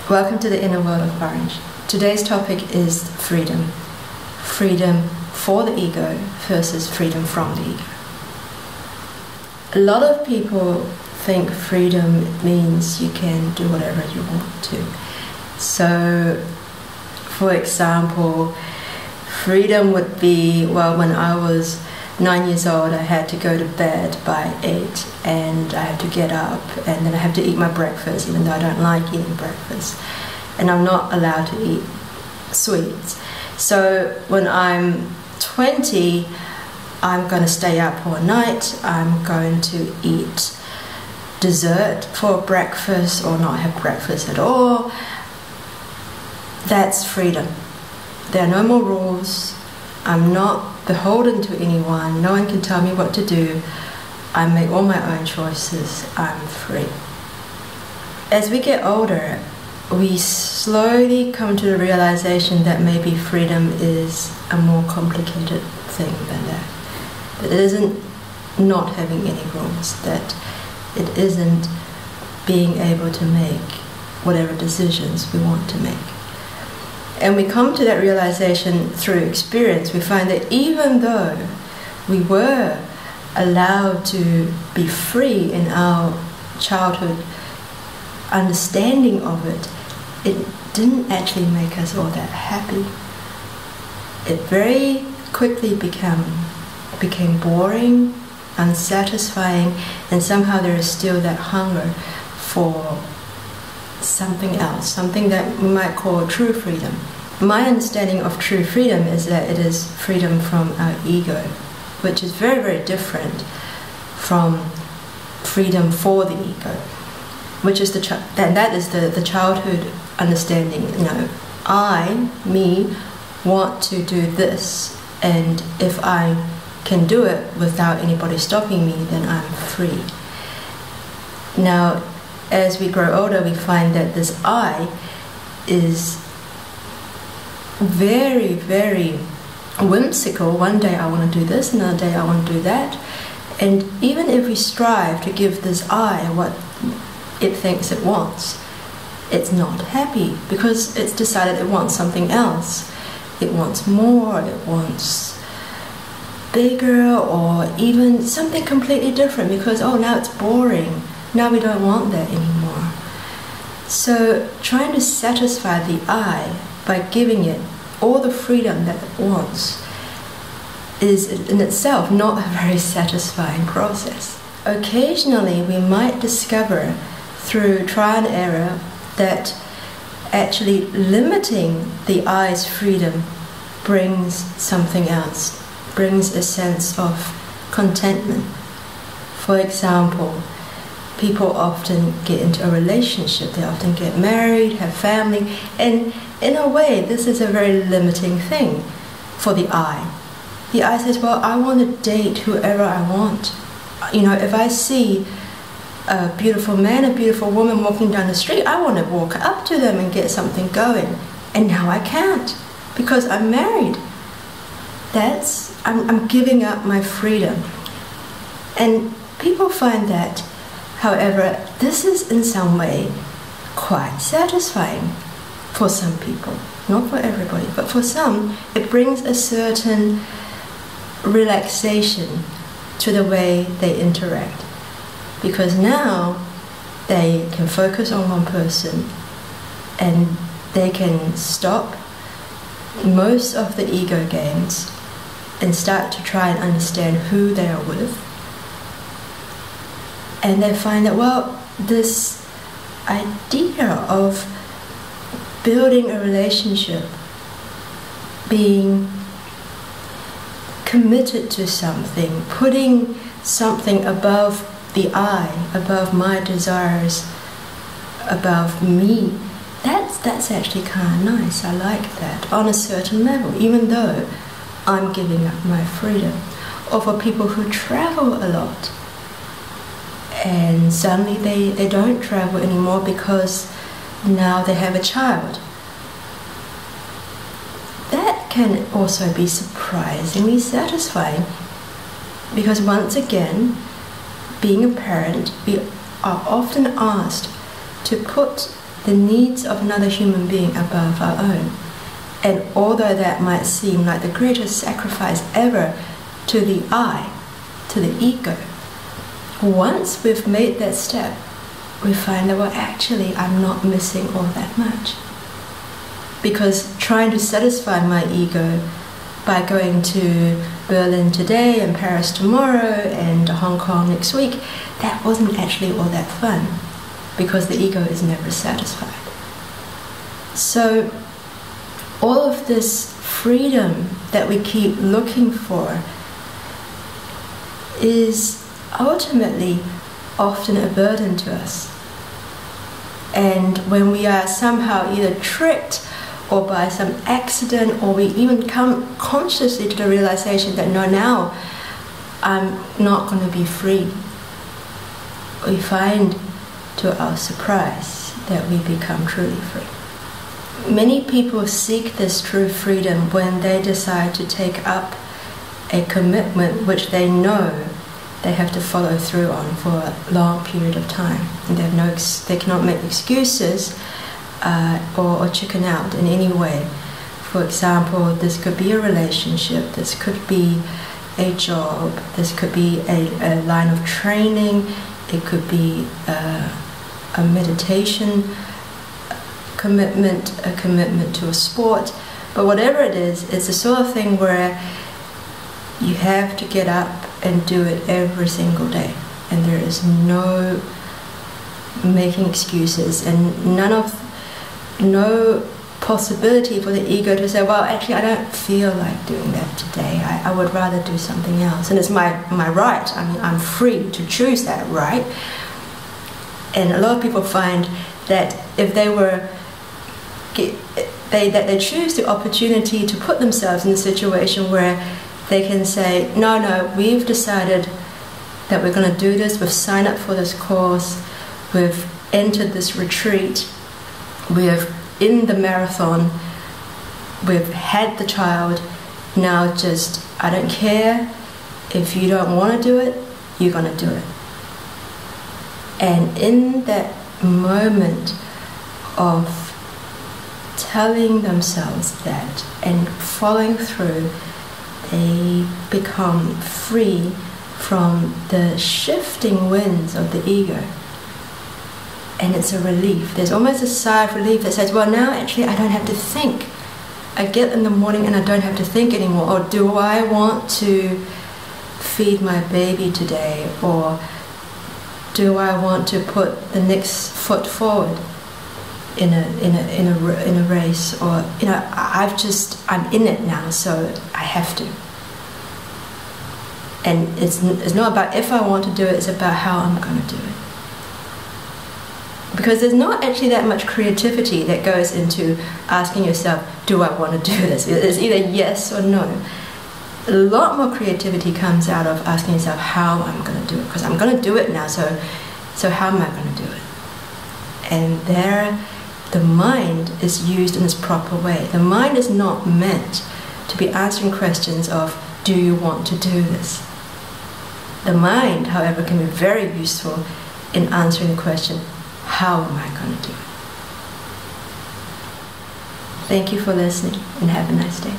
Welcome to the inner world of Orange. Today's topic is freedom. Freedom for the ego versus freedom from the ego. A lot of people think freedom means you can do whatever you want to. So, for example, freedom would be, well, when I was 9 years old, I had to go to bed by 8 and I had to get up and then I have to eat my breakfast, even though I don't like eating breakfast. And I'm not allowed to eat sweets. So when I'm 20, I'm going to stay up all night. I'm going to eat dessert for breakfast or not have breakfast at all. That's freedom. There are no more rules. I'm not beholden to anyone. No one can tell me what to do. I make all my own choices. I'm free. As we get older, we slowly come to the realization that maybe freedom is a more complicated thing than that. That it isn't not having any rules, that it isn't being able to make whatever decisions we want to make. And we come to that realization through experience. We find that even though we were allowed to be free in our childhood understanding of it, it didn't actually make us all that happy. It very quickly became boring, unsatisfying, and somehow there is still that hunger for something else, something that we might call true freedom. My understanding of true freedom is that it is freedom from our ego, which is very, very different from freedom for the ego, which is the childhood understanding. You know, me, want to do this, and if I can do it without anybody stopping me, then I'm free. Now, as we grow older, we find that this I is very, very whimsical. One day I want to do this, another day I want to do that. And even if we strive to give this I what it thinks it wants, it's not happy because it's decided it wants something else. It wants more, it wants bigger, or even something completely different because, oh, now it's boring. Now we don't want that anymore. So trying to satisfy the I by giving it all the freedom that it wants is in itself not a very satisfying process. Occasionally we might discover through trial and error that actually limiting the I's freedom brings something else, brings a sense of contentment. For example, people often get into a relationship, they often get married, have family, and in a way this is a very limiting thing for the I. The I says, well, I want to date whoever I want. You know, if I see a beautiful man, a beautiful woman walking down the street, I want to walk up to them and get something going. And now I can't because I'm married. I'm giving up my freedom. And people find that, however, this is in some way quite satisfying for some people. Not for everybody, but for some, it brings a certain relaxation to the way they interact. Because now they can focus on one person and they can stop most of the ego games and start to try and understand who they are with. And they find that, well, this idea of building a relationship, being committed to something, putting something above the I, above my desires, above me, that's actually kind of nice. I like that on a certain level, even though I'm giving up my freedom. Or for people who travel a lot, and suddenly they don't travel anymore because now they have a child. That can also be surprisingly satisfying because once again, being a parent, we are often asked to put the needs of another human being above our own. And although that might seem like the greatest sacrifice ever to the I, to the ego, once we've made that step, we find that, well, actually, I'm not missing all that much. Because trying to satisfy my ego by going to Berlin today and Paris tomorrow and Hong Kong next week, that wasn't actually all that fun, because the ego is never satisfied. So all of this freedom that we keep looking for is ultimately often a burden to us. And when we are somehow either tricked or by some accident, or we even come consciously to the realization that no, now I'm not going to be free, we find to our surprise that we become truly free. Many people seek this true freedom when they decide to take up a commitment which they know they have to follow through on for a long period of time. And they cannot make excuses or chicken out in any way. For example, this could be a relationship, this could be a job, this could be a line of training, it could be a meditation commitment, a commitment to a sport. But whatever it is, it's the sort of thing where you have to get up and do it every single day. And there is no making excuses, and no possibility for the ego to say, well, actually, I don't feel like doing that today. I would rather do something else. And it's my right. I mean, I'm free to choose that, right? And a lot of people find that if they choose the opportunity to put themselves in a situation where they can say, no, we've decided that we're going to do this, we've signed up for this course, we've entered this retreat, we're in the marathon, we've had the child, now just, I don't care, if you don't want to do it, you're going to do it. And in that moment of telling themselves that and following through, they become free from the shifting winds of the ego. And it's a relief. There's almost a sigh of relief that says, well, now actually I don't have to think. I get in the morning and I don't have to think anymore. Or do I want to feed my baby today? Or do I want to put the next foot forward in a race? Or, you know, I'm in it now, so I have to. And it's not about if I want to do it, it's about how I'm going to do it. Because there's not actually that much creativity that goes into asking yourself, do I want to do this? It's either yes or no. A lot more creativity comes out of asking yourself how I'm going to do it. Because I'm going to do it now, so how am I going to do it? And there, the mind is used in its proper way. The mind is not meant to be answering questions of, do you want to do this? The mind, however, can be very useful in answering the question, how am I going to do it? Thank you for listening, and have a nice day.